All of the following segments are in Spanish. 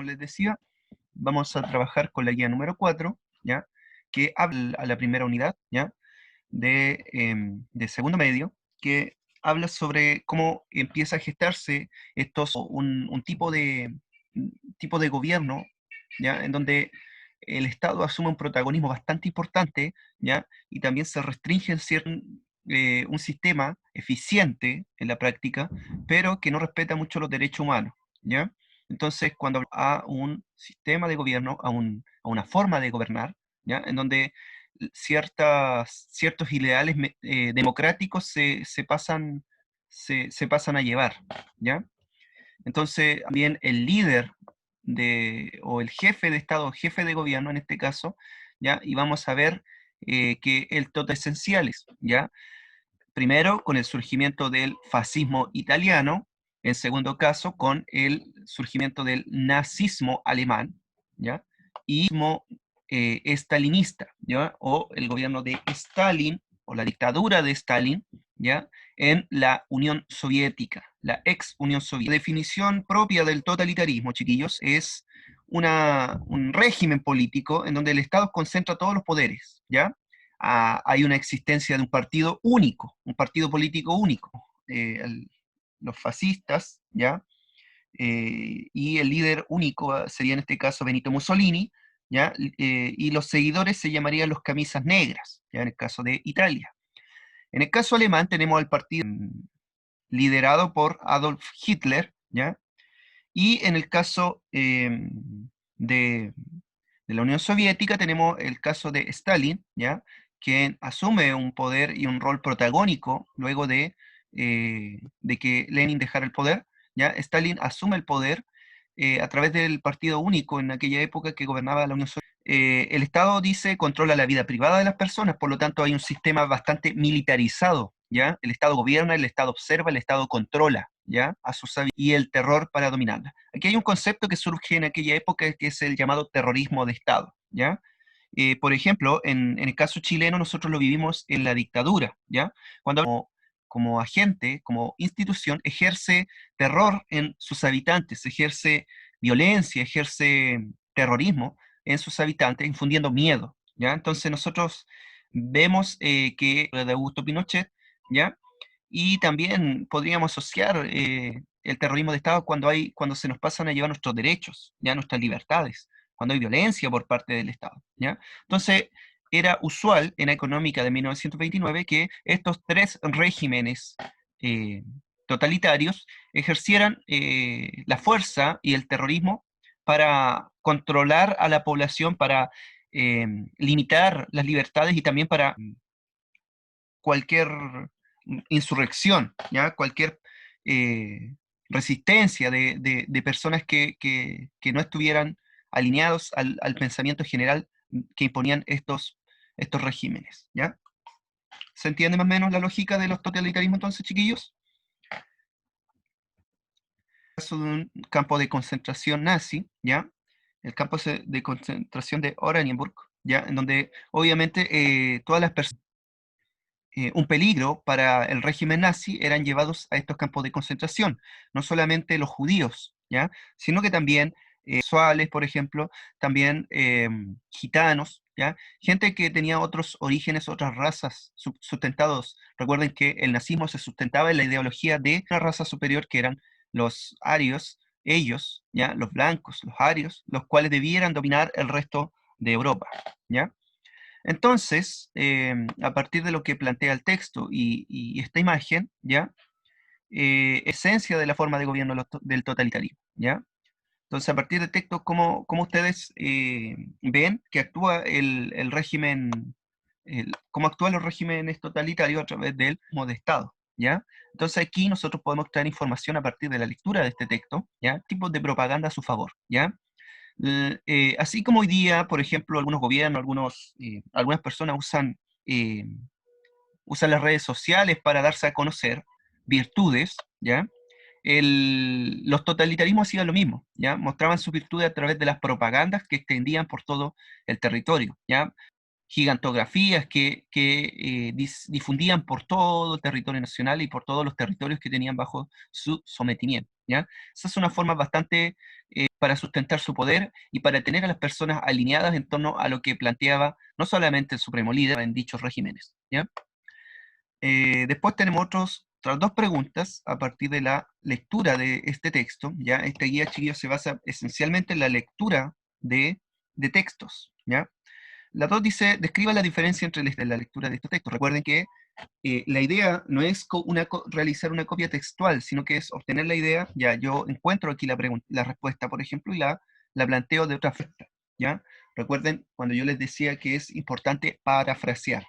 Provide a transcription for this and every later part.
les decía, vamos a trabajar con la guía número 4, ¿ya? Que habla a la primera unidad, ¿ya? De segundo medio, que habla sobre cómo empieza a gestarse un tipo de gobierno, ¿ya? En donde el Estado asume un protagonismo bastante importante, ¿ya? Y también se restringe un sistema eficiente en la práctica, pero que no respeta mucho los derechos humanos, ¿ya? Entonces, cuando a un sistema de gobierno, a una forma de gobernar, ¿ya? En donde ciertos ideales democráticos se pasan a llevar, ¿ya? Entonces, también el líder o el jefe de Estado, jefe de gobierno en este caso, ¿ya? Y vamos a ver que el todo esenciales, ¿ya? Primero, con el surgimiento del fascismo italiano, en segundo caso, con el surgimiento del nazismo alemán, ¿ya? Y estalinista, ¿ya? O el gobierno de Stalin, o la dictadura de Stalin, ¿ya? En la Unión Soviética, la ex Unión Soviética. La definición propia del totalitarismo, chiquillos, es un régimen político en donde el Estado concentra todos los poderes, ¿ya? Hay una existencia de un partido único, un partido político único. Los fascistas, ¿ya? Y el líder único sería en este caso Benito Mussolini, ¿ya? Y los seguidores se llamarían los camisas negras, ¿ya? En el caso de Italia. En el caso alemán tenemos al partido liderado por Adolf Hitler, ¿ya? Y en el caso de la Unión Soviética tenemos el caso de Stalin, ¿ya? Quien asume un poder y un rol protagónico luego de que Lenin dejara el poder, ¿ya? Stalin asume el poder a través del partido único en aquella época que gobernaba la Unión Soviética. El Estado, dice, controla la vida privada de las personas, por lo tanto hay un sistema bastante militarizado, ¿ya? El Estado gobierna, el Estado observa, el Estado controla, ¿ya? Y el terror para dominarla. Aquí hay un concepto que surge en aquella época que es el llamado terrorismo de Estado, ¿ya? Por ejemplo, en el caso chileno nosotros lo vivimos en la dictadura, ¿ya? Cuando como agente, como institución, ejerce terror en sus habitantes, ejerce violencia, ejerce terrorismo en sus habitantes, infundiendo miedo, ¿ya? Entonces nosotros vemos que de Augusto Pinochet, ¿ya? Y también podríamos asociar el terrorismo de Estado cuando se nos pasan a llevar nuestros derechos, ya nuestras libertades, cuando hay violencia por parte del Estado, ¿ya? Entonces, era usual en la económica de 1929 que estos tres regímenes eh, totalitarios ejercieran la fuerza y el terrorismo para controlar a la población, para limitar las libertades y también para cualquier insurrección, ¿ya? Cualquier resistencia de personas que no estuvieran alineados al pensamiento general que imponían estos regímenes, ¿ya? ¿Se entiende más o menos la lógica de los totalitarismos entonces, chiquillos? El caso de un campo de concentración nazi, ¿ya? El campo de concentración de Oranienburg, ¿ya? En donde obviamente todas las personas un peligro para el régimen nazi eran llevados a estos campos de concentración, no solamente los judíos, ¿ya? Sino que también homosexuales, por ejemplo, también gitanos, ¿ya? Gente que tenía otros orígenes, otras razas sustentados. Recuerden que el nazismo se sustentaba en la ideología de una raza superior que eran los arios, ellos, ¿ya? Los blancos, los arios, los cuales debieran dominar el resto de Europa, ¿ya? Entonces, a partir de lo que plantea el texto y esta imagen, ¿ya? Esencia de la forma de gobierno del totalitarismo, ¿ya? Entonces, a partir del texto, ¿cómo ustedes ven que actúa el régimen, cómo actúan los regímenes totalitarios a través del modo de Estado, ¿ya? Entonces, aquí nosotros podemos traer información a partir de la lectura de este texto, ¿ya? Tipos de propaganda a su favor, ¿ya? Así como hoy día, por ejemplo, algunos gobiernos, algunas personas eh, usan las redes sociales para darse a conocer virtudes, ¿ya? Los totalitarismos hacían lo mismo, ¿ya? Mostraban sus virtudes a través de las propagandas que extendían por todo el territorio, ¿ya? Gigantografías que difundían por todo el territorio nacional y por todos los territorios que tenían bajo su sometimiento, ¿ya? Esa es una forma bastante para sustentar su poder y para tener a las personas alineadas en torno a lo que planteaba no solamente el supremo líder en dichos regímenes, ¿ya? Después tenemos otras dos preguntas a partir de la lectura de este texto, ¿ya? Esta guía, chiquillos, se basa esencialmente en la lectura de textos, ¿ya? La dos dice, describa la diferencia entre la lectura de estos textos. Recuerden que la idea no es realizar una copia textual, sino que es obtener la idea, ya yo encuentro aquí la respuesta, por ejemplo, y la planteo de otra forma, ¿ya? Recuerden cuando yo les decía que es importante parafrasear,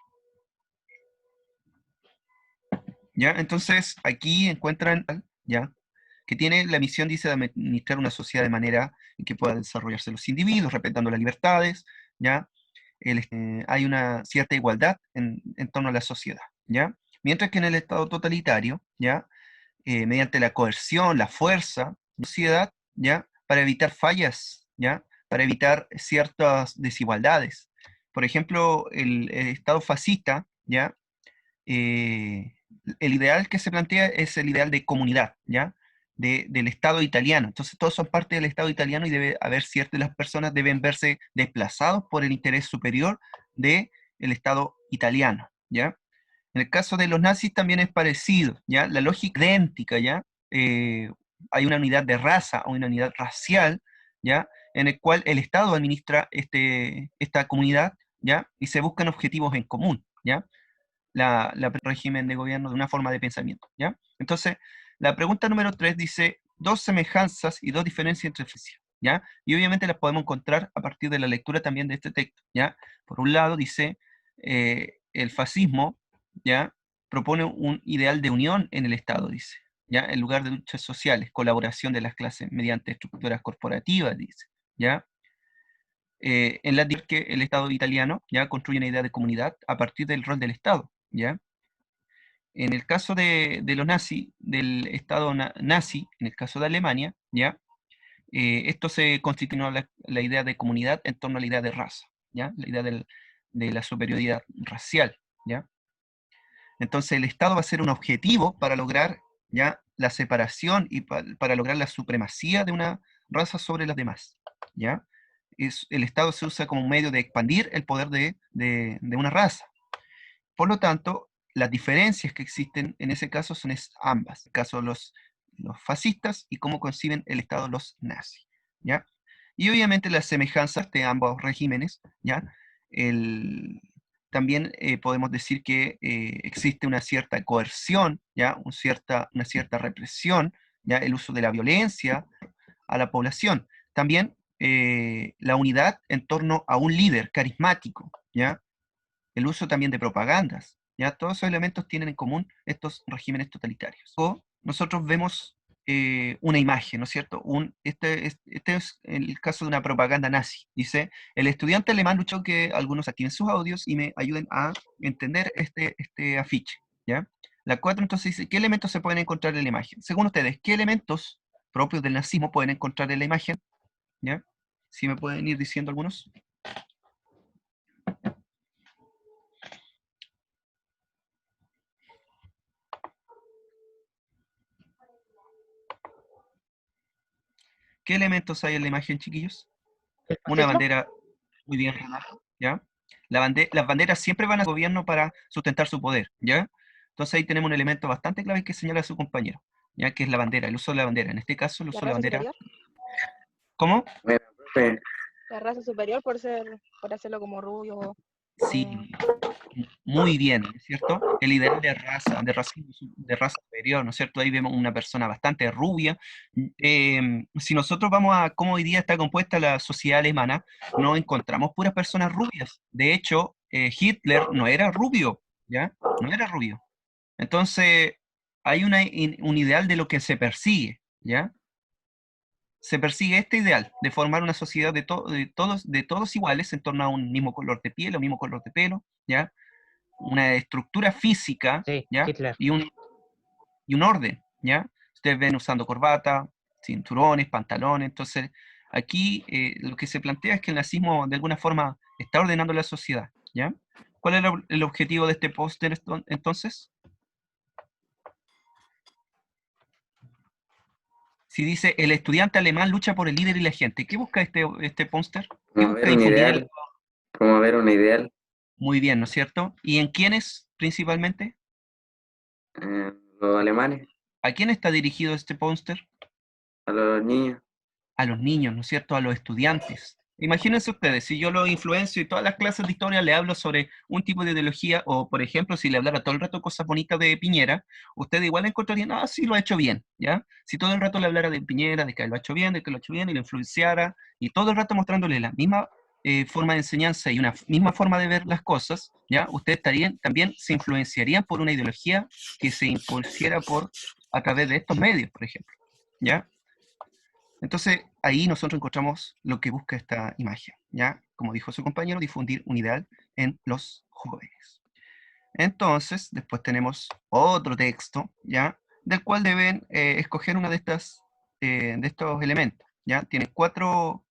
¿ya? Entonces, aquí encuentran, ¿ya? Que tiene la misión, dice, de administrar una sociedad de manera en que puedan desarrollarse los individuos, respetando las libertades, ¿ya? Hay una cierta igualdad en torno a la sociedad, ¿ya? Mientras que en el Estado totalitario, ¿ya? Mediante la coerción, la fuerza, la sociedad, ¿ya? Para evitar fallas, ¿ya? Para evitar ciertas desigualdades. Por ejemplo, el Estado fascista, ¿ya? eh, el ideal que se plantea es el ideal de comunidad, ¿ya? Del Estado italiano. Entonces todos son parte del Estado italiano y debe haber ciertas, las personas deben verse desplazados por el interés superior del Estado italiano, ¿ya? En el caso de los nazis también es parecido, ¿ya? La lógica idéntica, ¿ya? Eh, Hay una unidad de raza, una unidad racial, ¿ya? En el cual el Estado administra esta comunidad, ¿ya? Y se buscan objetivos en común, ¿ya? Régimen de gobierno de una forma de pensamiento, ¿ya? Entonces, la pregunta número 3 dice, dos semejanzas y dos diferencias entre Francia, ¿ya? Y obviamente las podemos encontrar a partir de la lectura también de este texto, ¿ya? Por un lado dice, el fascismo, ¿ya? Propone un ideal de unión en el Estado, dice, ¿ya? En lugar de luchas sociales, colaboración de las clases mediante estructuras corporativas, dice, ¿ya? En la que el Estado italiano ya construye una idea de comunidad a partir del rol del Estado, ¿ya? En el caso de los nazis, del Estado nazi, en el caso de Alemania, ¿ya? Esto se constituyó la idea de comunidad en torno a la idea de raza, ¿ya? La idea de la superioridad racial, ¿ya? Entonces el Estado va a ser un objetivo para lograr, ¿ya? La separación y para lograr la supremacía de una raza sobre las demás, ¿ya? El Estado se usa como un medio de expandir el poder de una raza. Por lo tanto, las diferencias que existen en ese caso son ambas. En el caso de los fascistas y cómo conciben el Estado los nazis, ¿ya? Y obviamente las semejanzas de ambos regímenes, ¿ya? También podemos decir que existe una cierta coerción, ¿ya? Una cierta represión, ¿ya? El uso de la violencia a la población. También la unidad en torno a un líder carismático, ¿ya? El uso también de propagandas, ¿ya? Todos esos elementos tienen en común estos regímenes totalitarios. O nosotros vemos una imagen, ¿no es cierto? Este es el caso de una propaganda nazi. Dice, el estudiante alemán luchó, que algunos activen sus audios y me ayuden a entender este afiche, ¿ya? La 4 entonces dice, ¿qué elementos se pueden encontrar en la imagen? Según ustedes, ¿qué elementos propios del nazismo pueden encontrar en la imagen? ¿Ya? Si me pueden ir diciendo algunos. ¿Qué elementos hay en la imagen, chiquillos? ¿El Una fascismo? bandera, muy bien, Renato, ¿ya? Las banderas siempre van al gobierno para sustentar su poder, ¿ya? Entonces ahí tenemos un elemento bastante clave que señala su compañero, ¿ya? Que es la bandera, el uso de la bandera. En este caso, el La uso de la raza bandera. superior. ¿Cómo? Bueno, profe, La raza superior por hacerlo como rubio. Sí, eh, muy bien, ¿no es cierto? El ideal de raza superior, ¿no es cierto? Ahí vemos una persona bastante rubia. Si nosotros vamos a cómo hoy día está compuesta la sociedad alemana, no encontramos puras personas rubias. De hecho, Hitler no era rubio, ¿ya? No era rubio. Entonces, hay un ideal de lo que se persigue, ¿ya? Se persigue este ideal de formar una sociedad de todos iguales en torno a un mismo color de piel, un mismo color de pelo, ¿ya? Una estructura física, sí, ¿ya? Hitler. Y un orden, ¿ya? Ustedes ven usando corbata, cinturones, pantalones, entonces aquí lo que se plantea es que el nazismo de alguna forma está ordenando la sociedad, ¿ya? ¿Cuál es el objetivo de este póster entonces? Si dice, el estudiante alemán lucha por el líder y la gente, ¿qué busca este póster? ¿Qué busca Promover un difundir ideal. Promover un ideal. Muy bien, ¿no es cierto? ¿Y en quiénes principalmente? Los alemanes, ¿A quién está dirigido este póster? a los niños. A los niños, ¿no es cierto? A los estudiantes. Imagínense ustedes, si yo lo influencio y todas las clases de historia le hablo sobre un tipo de ideología, o por ejemplo, si le hablara todo el rato cosas bonitas de Piñera, ustedes igual encontrarían, ah, sí, lo ha hecho bien, ¿ya? Si todo el rato le hablara de Piñera, de que lo ha hecho bien, de que lo ha hecho bien, y lo influenciara, y todo el rato mostrándole la misma forma de enseñanza y una misma forma de ver las cosas, ¿ya? Ustedes estarían, también se influenciarían por una ideología que se impusiera a través de estos medios, por ejemplo, ¿ya? Entonces, ahí nosotros encontramos lo que busca esta imagen, ¿ya? Como dijo su compañero, difundir un ideal en los jóvenes. Entonces, después tenemos otro texto, ¿ya? Del cual deben escoger una de estos elementos, ¿ya? Tiene cuatro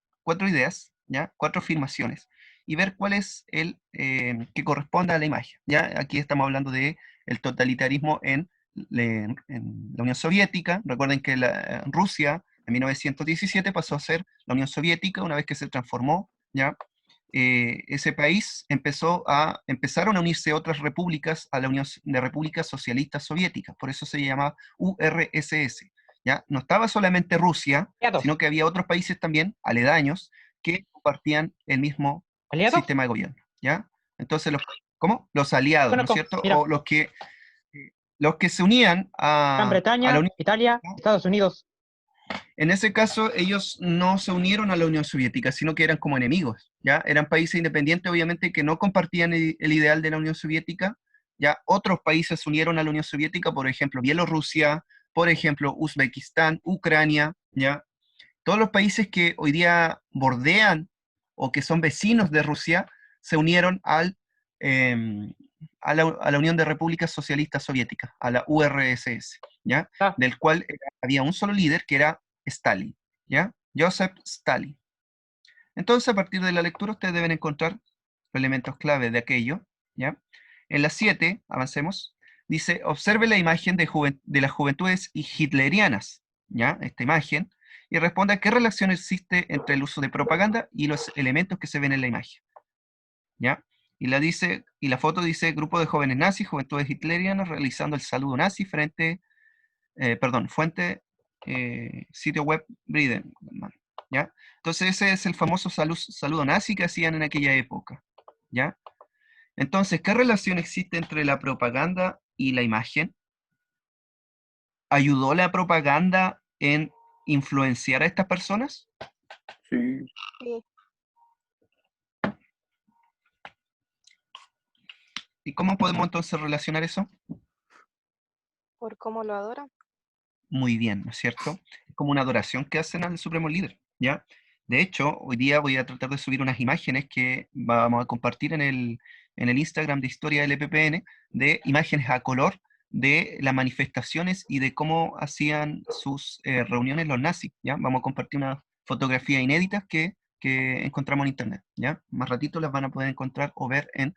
ideas, ¿ya? Cuatro afirmaciones, y ver cuál es el que corresponde a la imagen, ¿ya? Aquí estamos hablando de el totalitarismo en la Unión Soviética. Recuerden que Rusia en 1917 pasó a ser la Unión Soviética una vez que se transformó, ¿ya? Ese país empezaron a unirse otras repúblicas a la Unión de Repúblicas Socialistas Soviéticas, por eso se llama URSS, ¿ya? No estaba solamente Rusia, Aliados. sino que había otros países también, aledaños, que compartían el mismo ¿Aliados? sistema de gobierno, ¿ya? Entonces, ¿cómo? Los aliados, ¿no es Conozco, cierto? mira. O los que se unían Gran a Bretaña, la Unión. Italia, Estados Unidos. En ese caso, ellos no se unieron a la Unión Soviética, sino que eran como enemigos, ¿ya? Eran países independientes, obviamente, que no compartían el ideal de la Unión Soviética, ¿ya? Otros países se unieron a la Unión Soviética, por ejemplo, Bielorrusia, por ejemplo, Uzbekistán, Ucrania, ¿ya? Todos los países que hoy día bordean o que son vecinos de Rusia se unieron a la Unión de Repúblicas Socialistas Soviéticas, a la URSS, ¿ya? Ah, Del cual había un solo líder que era Stalin, ¿ya? Joseph Stalin. Entonces, a partir de la lectura, ustedes deben encontrar los elementos clave de aquello, ¿ya? En las 7, avancemos, dice, observe la imagen de las juventudes hitlerianas, ¿ya? Esta imagen, y responda qué relación existe entre el uso de propaganda y los elementos que se ven en la imagen, ¿ya? Y la foto dice, grupo de jóvenes nazis, juventudes hitlerianas, realizando el saludo nazi fuente, sitio web Bridenman, ¿ya? Entonces ese es el famoso saludo nazi que hacían en aquella época, ¿ya? Entonces, ¿qué relación existe entre la propaganda y la imagen? ¿Ayudó la propaganda en influenciar a estas personas? Sí. Sí, ¿Y cómo podemos entonces relacionar eso? por cómo lo adoran. Muy bien, ¿no es cierto? Es como una adoración que hacen al Supremo Líder, ¿ya? De hecho, hoy día voy a tratar de subir unas imágenes que vamos a compartir en el Instagram de Historia del EPPN, de imágenes a color de las manifestaciones y de cómo hacían sus reuniones los nazis, ¿ya? Vamos a compartir unas fotografías inéditas que encontramos en internet, ¿ya? Más ratito las van a poder encontrar o ver en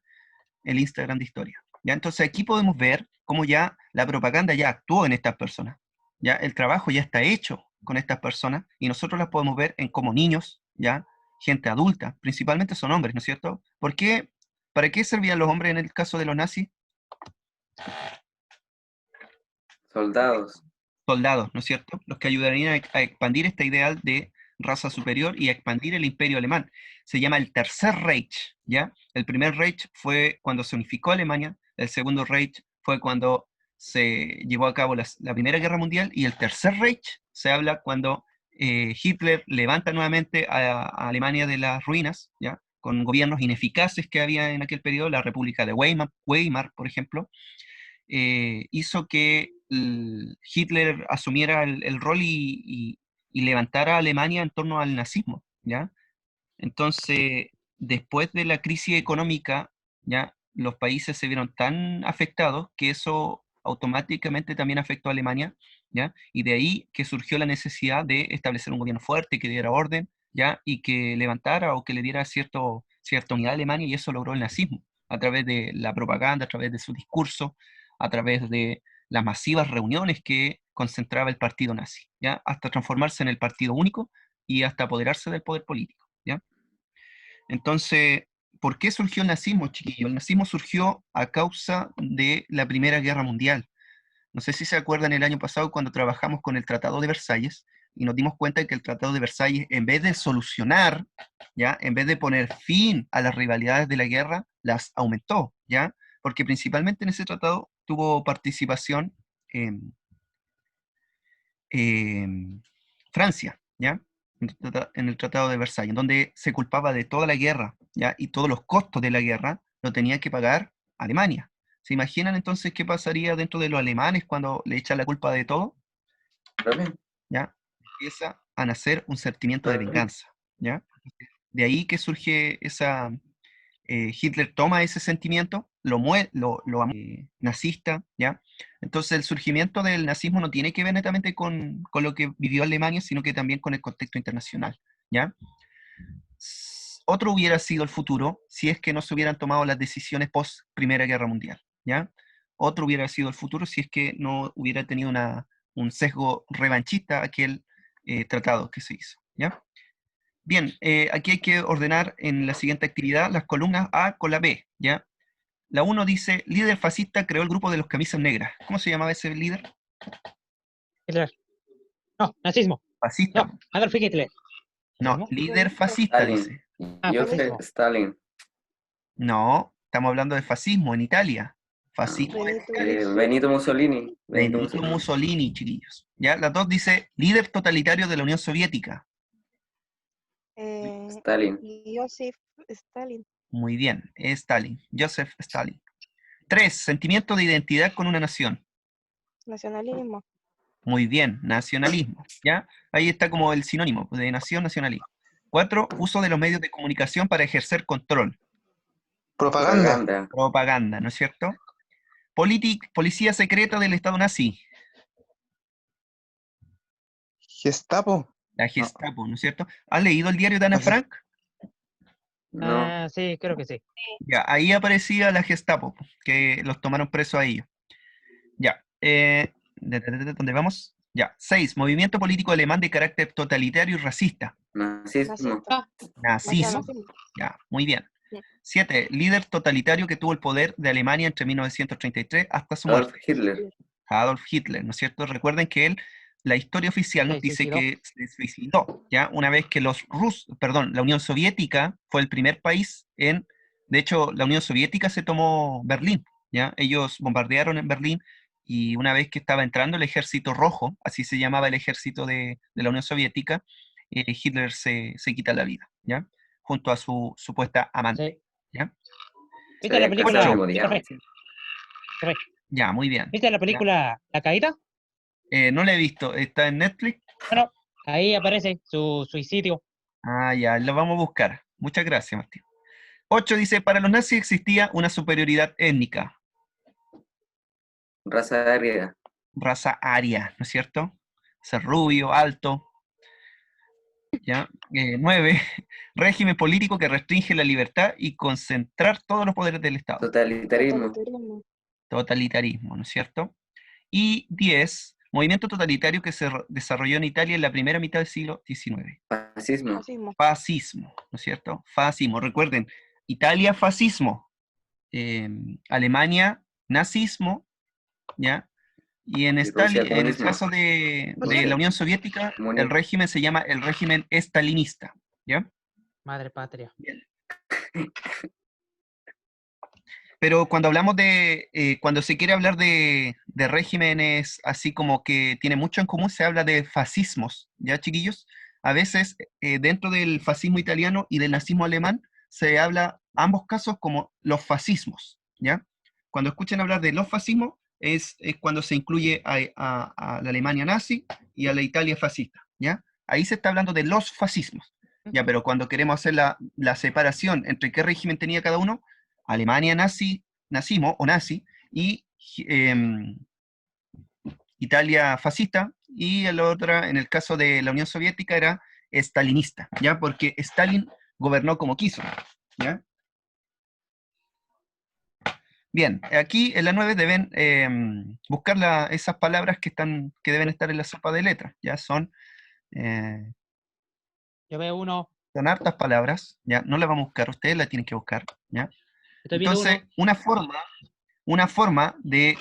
el Instagram de Historia, ¿ya? Entonces aquí podemos ver cómo ya la propaganda ya actuó en estas personas, ya el trabajo ya está hecho con estas personas y nosotros las podemos ver en como niños, ya gente adulta, principalmente son hombres, ¿no es cierto? ¿Por qué? ¿Para qué servían los hombres en el caso de los nazis? Soldados. Soldados, ¿no es cierto? Los que ayudarían a expandir este ideal de raza superior y a expandir el imperio alemán. Se llama el Tercer Reich, ¿ya? El primer Reich fue cuando se unificó Alemania, el segundo Reich fue cuando se llevó a cabo la Primera Guerra Mundial, y el Tercer Reich se habla cuando Hitler levanta nuevamente a Alemania de las ruinas, ¿ya? Con gobiernos ineficaces que había en aquel periodo, la República de Weimar, por ejemplo, hizo que Hitler asumiera el rol y levantara a Alemania en torno al nazismo, ¿ya? Entonces, después de la crisis económica, ¿ya? Los países se vieron tan afectados que eso automáticamente también afectó a Alemania, ¿ya? Y de ahí que surgió la necesidad de establecer un gobierno fuerte que diera orden, ¿ya? Y que levantara o que le diera cierta unidad a Alemania, y eso logró el nazismo, a través de la propaganda, a través de su discurso, a través las masivas reuniones que concentraba el partido nazi, ¿ya? Hasta transformarse en el partido único y hasta apoderarse del poder político, ¿ya? Entonces, ¿por qué surgió el nazismo, chiquillo? El nazismo surgió a causa de la Primera Guerra Mundial. No sé si se acuerdan el año pasado cuando trabajamos con el Tratado de Versalles y nos dimos cuenta de que el Tratado de Versalles, en vez de solucionar, ¿ya? En vez de poner fin a las rivalidades de la guerra, las aumentó, ¿ya? Porque principalmente en ese tratado tuvo participación Francia, ¿ya? En el Tratado de Versalles, en donde se culpaba de toda la guerra, ¿ya? Y todos los costos de la guerra lo tenía que pagar Alemania. ¿Se imaginan entonces qué pasaría dentro de los alemanes cuando le echan la culpa de todo? Profe, ¿Ya? Empieza a nacer un sentimiento de profe, venganza, ¿ya? De ahí que surge esa... Hitler toma ese sentimiento, nazista, ¿ya? Entonces el surgimiento del nazismo no tiene que ver netamente con lo que vivió Alemania, sino que también con el contexto internacional, ¿ya? Otro hubiera sido el futuro si es que no se hubieran tomado las decisiones post Primera Guerra Mundial, ¿ya? Otro hubiera sido el futuro si es que no hubiera tenido un sesgo revanchista aquel tratado que se hizo, ¿ya? Bien, aquí hay que ordenar en la siguiente actividad las columnas A con la B, ¿ya? La 1 dice, líder fascista creó el grupo de los camisas negras. ¿Cómo se llamaba ese líder? Hitler. No, nazismo. Fascista. No, Adolf Hitler. No, ¿Nazismo? líder fascista, Stalin. dice. Joseph fascismo. Stalin. No, estamos hablando de fascismo en Italia. Fascismo en Benito Italia. Mussolini. Benito Mussolini. Benito Mussolini, chiquillos. ¿Ya? La 2 dice, líder totalitario de la Unión Soviética. Stalin. Joseph Stalin. Muy bien, es Stalin. Joseph Stalin. 3, sentimiento de identidad con una nación. Nacionalismo. Muy bien, nacionalismo, ¿ya? Ahí está como el sinónimo de nación, nacionalismo. 4, uso de los medios de comunicación para ejercer control. Propaganda. Propaganda, ¿no es cierto? Policía secreta del Estado nazi. Gestapo. La Gestapo, ¿no es cierto? ¿Has leído el diario de Ana Así- Frank? No. Sí, creo que sí. Ya, ahí aparecía la Gestapo, que los tomaron presos a ellos. Ya, ¿dónde vamos? Ya, 6, movimiento político alemán de carácter totalitario y racista. Nazismo. Nazista. Nazismo. Nazismo. Ya, muy bien. Sí. 7, líder totalitario que tuvo el poder de Alemania entre 1933 hasta su Adolf muerte. Hitler. Adolf Hitler, ¿no es cierto? Recuerden que él, la historia oficial nos ¿Se dice suicidó? que se suicidó, ¿ya? Una vez que la Unión Soviética fue el primer país de hecho, la Unión Soviética se tomó Berlín, ¿ya? Ellos bombardearon en Berlín y una vez que estaba entrando el Ejército Rojo, así se llamaba el ejército de la Unión Soviética, Hitler se quita la vida, ¿ya? Junto a su supuesta amante, Sí. ¿ya? Se ¿Viste la habían casado al película? mismo día. Profe, Sí. profe, Ya, muy bien. ¿viste la película La Caída? No la he visto, ¿está en Netflix? Bueno, ahí aparece su suicidio. Ah, ya, lo vamos a buscar. Muchas gracias, Martín. 8 dice, para los nazis existía una superioridad étnica, Raza aria. raza aria, ¿no es cierto? Ser rubio, alto. ¿Ya? 9, régimen político que restringe la libertad y concentrar todos los poderes del Estado. Totalitarismo. Totalitarismo. Totalitarismo, ¿no es cierto? Y 10, movimiento totalitario que se desarrolló en Italia en la primera mitad del siglo XIX. Fascismo. Fascismo. Fascismo, ¿no es cierto? Fascismo. Recuerden, Italia, fascismo. Alemania, nazismo, ¿ya? Y en Rusia, en el comunismo. caso de Rusia, la Unión Soviética, el comunismo. régimen se llama el régimen estalinista, ¿ya? Madre patria. Pero cuando hablamos cuando se quiere hablar de regímenes así como que tiene mucho en común, se habla de fascismos, ¿ya, chiquillos? A veces, dentro del fascismo italiano y del nazismo alemán, se habla ambos casos como los fascismos, ¿ya? Cuando escuchen hablar de los fascismos, es cuando se incluye a la Alemania nazi y a la Italia fascista, ¿ya? Ahí se está hablando de los fascismos, ¿ya? Pero cuando queremos hacer la separación entre qué régimen tenía cada uno, Alemania nazismo o nazi, y Italia fascista, y la otra, en el caso de la Unión Soviética, era stalinista, ¿ya? Porque Stalin gobernó como quiso, ¿ya? Bien, aquí en la 9 deben buscar esas palabras que deben estar en la sopa de letras. Ya eh, Yo veo uno. son hartas palabras, ¿ya? No las vamos a buscar, ustedes la tienen que buscar, ¿ya? Estoy viendo Entonces, uno. una forma de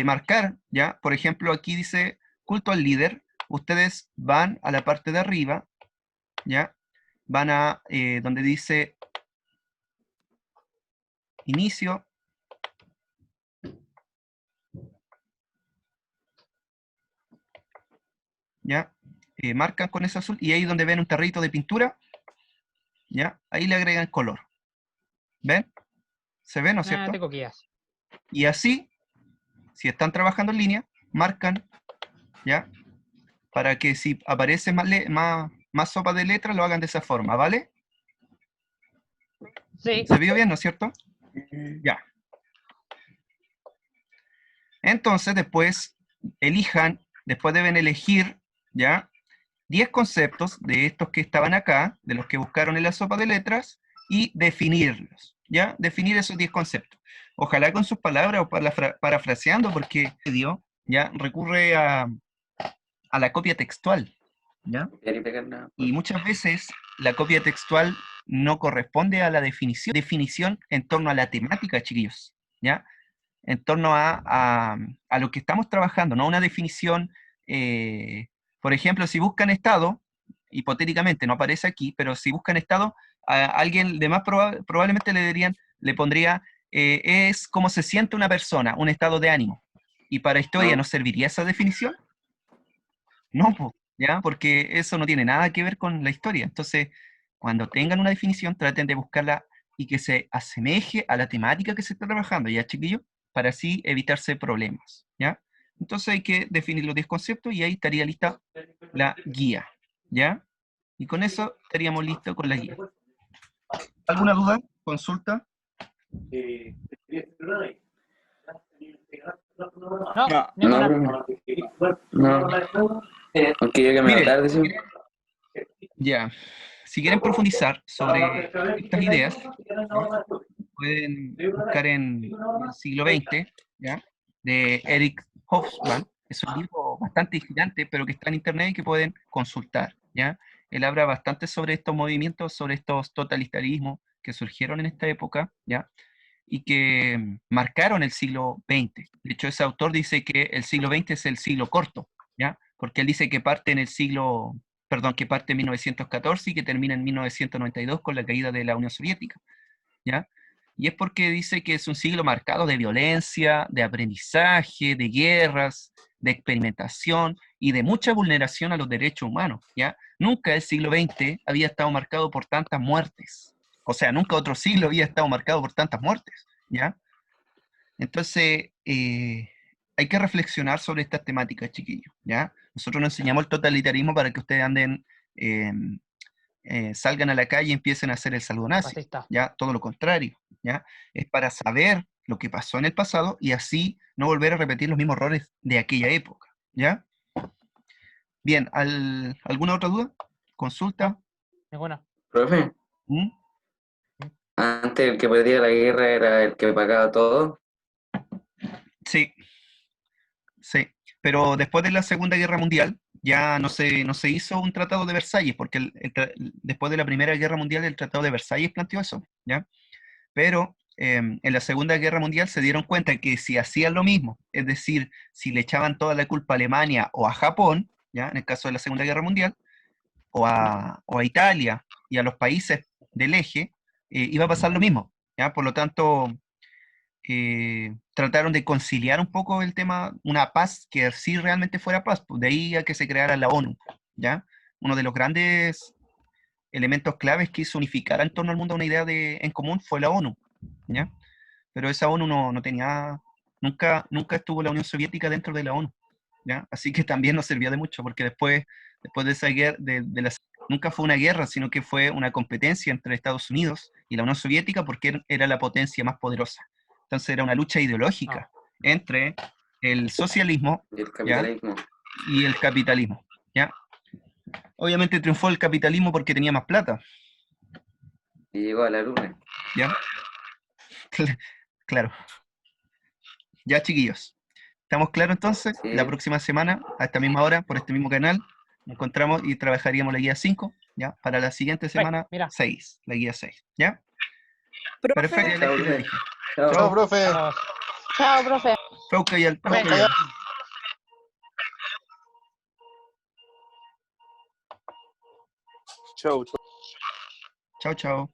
marcar, ¿ya? Por ejemplo, aquí dice culto al líder. Ustedes van a la parte de arriba, ¿ya? Van a donde dice inicio. ¿Ya? Marcan con ese azul y ahí donde ven un tarrito de pintura, ¿ya? Ahí le agregan color. ¿Ven? ¿Se ve, no es Ah, cierto? tengo guías. Y así, si están trabajando en línea, marcan, ¿ya? Para que si aparece más sopa de letras, lo hagan de esa forma, ¿vale? Sí. ¿Se vio bien, no es cierto? Ya. Entonces, después deben elegir, ¿ya? 10 conceptos de estos que estaban acá, de los que buscaron en la sopa de letras, y definirlos, ¿ya? Definir esos 10 conceptos. Ojalá con sus palabras o parafraseando, porque ya recurre a la copia textual, ¿ya? Copiar y pegar nada. Y muchas veces la copia textual no corresponde a la definición en torno a la temática, chiquillos, ¿ya? En torno a lo que estamos trabajando, no una definición, por ejemplo, si buscan estado, hipotéticamente no aparece aquí, pero si buscan estado, a alguien de más probablemente le pondría, es cómo se siente una persona, un estado de ánimo. ¿Y para historia no serviría esa definición? No, po, ¿ya? Porque eso no tiene nada que ver con la historia. Entonces, cuando tengan una definición, traten de buscarla y que se asemeje a la temática que se está trabajando, ¿ya, chiquillos? Para así evitarse problemas, ¿ya? Entonces hay que definir los 10 conceptos y ahí estaría lista la guía, ¿ya? Y con eso estaríamos listos con la guía. ¿Alguna duda? ¿Consulta? No, ninguna. No. Aunque yo que me Miren, tarde, sí. ya. Si quieren profundizar sobre estas ideas, ¿ya? Pueden buscar en el siglo XX, ¿ya? De Eric Hobsbawm. Es un libro bastante gigante, pero que está en internet y que pueden consultar, ¿ya? Él habla bastante sobre estos movimientos, sobre estos totalitarismos que surgieron en esta época, ¿ya? Y que marcaron el siglo XX. De hecho, ese autor dice que el siglo XX es el siglo corto, ¿ya? Porque él dice que parte que parte en 1914 y que termina en 1992 con la caída de la Unión Soviética, ¿ya? Y es porque dice que es un siglo marcado de violencia, de aprendizaje, de guerras, de experimentación y de mucha vulneración a los derechos humanos, ¿ya? Nunca el siglo XX había estado marcado por tantas muertes. O sea, nunca otro siglo había estado marcado por tantas muertes, ¿ya? Entonces, hay que reflexionar sobre estas temáticas, chiquillos, ¿ya? Nosotros nos enseñamos el totalitarismo para que ustedes salgan a la calle y empiecen a hacer el saludo nazi, Fascista. ¿ya? Todo lo contrario, ¿ya? Es para saber lo que pasó en el pasado y así no volver a repetir los mismos errores de aquella época, ¿ya? Bien, ¿alguna otra duda? ¿Consulta? Ninguna. Profe, ¿Mm? antes el que perdía la guerra era el que pagaba todo. Sí, sí. Pero después de la Segunda Guerra Mundial ya no se hizo un tratado de Versalles, porque después de la Primera Guerra Mundial el tratado de Versalles planteó eso, ¿ya? Pero en la Segunda Guerra Mundial se dieron cuenta que si hacían lo mismo, es decir, si le echaban toda la culpa a Alemania o a Japón, ¿ya? En el caso de la Segunda Guerra Mundial, o a Italia y a los países del eje, iba a pasar lo mismo, ¿ya? Por lo tanto, trataron de conciliar un poco el tema, una paz que sí realmente fuera paz, pues de ahí a que se creara la ONU, ¿ya? Uno de los grandes elementos claves que hizo unificar en torno al mundo una idea en común fue la ONU, ¿ya? Pero esa ONU no tenía, nunca estuvo la Unión Soviética dentro de la ONU, ¿ya? Así que también nos servía de mucho, porque después de esa guerra, nunca fue una guerra, sino que fue una competencia entre Estados Unidos y la Unión Soviética, porque era la potencia más poderosa. Entonces era una lucha ideológica entre el socialismo, Y el ¿ya? capitalismo. Y el capitalismo, ¿ya? Obviamente triunfó el capitalismo porque tenía más plata, Y llegó a la luna. ¿ya? Claro. Ya, chiquillos. ¿Estamos claros entonces? Sí. La próxima semana, a esta misma hora, por este mismo canal, nos encontramos y trabajaríamos la guía 5, ¿ya? Para la siguiente semana, mira. 6, la guía 6, ¿ya? Profe, Perfecto, Chao, que te profe. dije. Chao. Chao, profe. Vamos. chao, profe. Fauca y al Profe. Fauca y al- Chau. Chao, chao.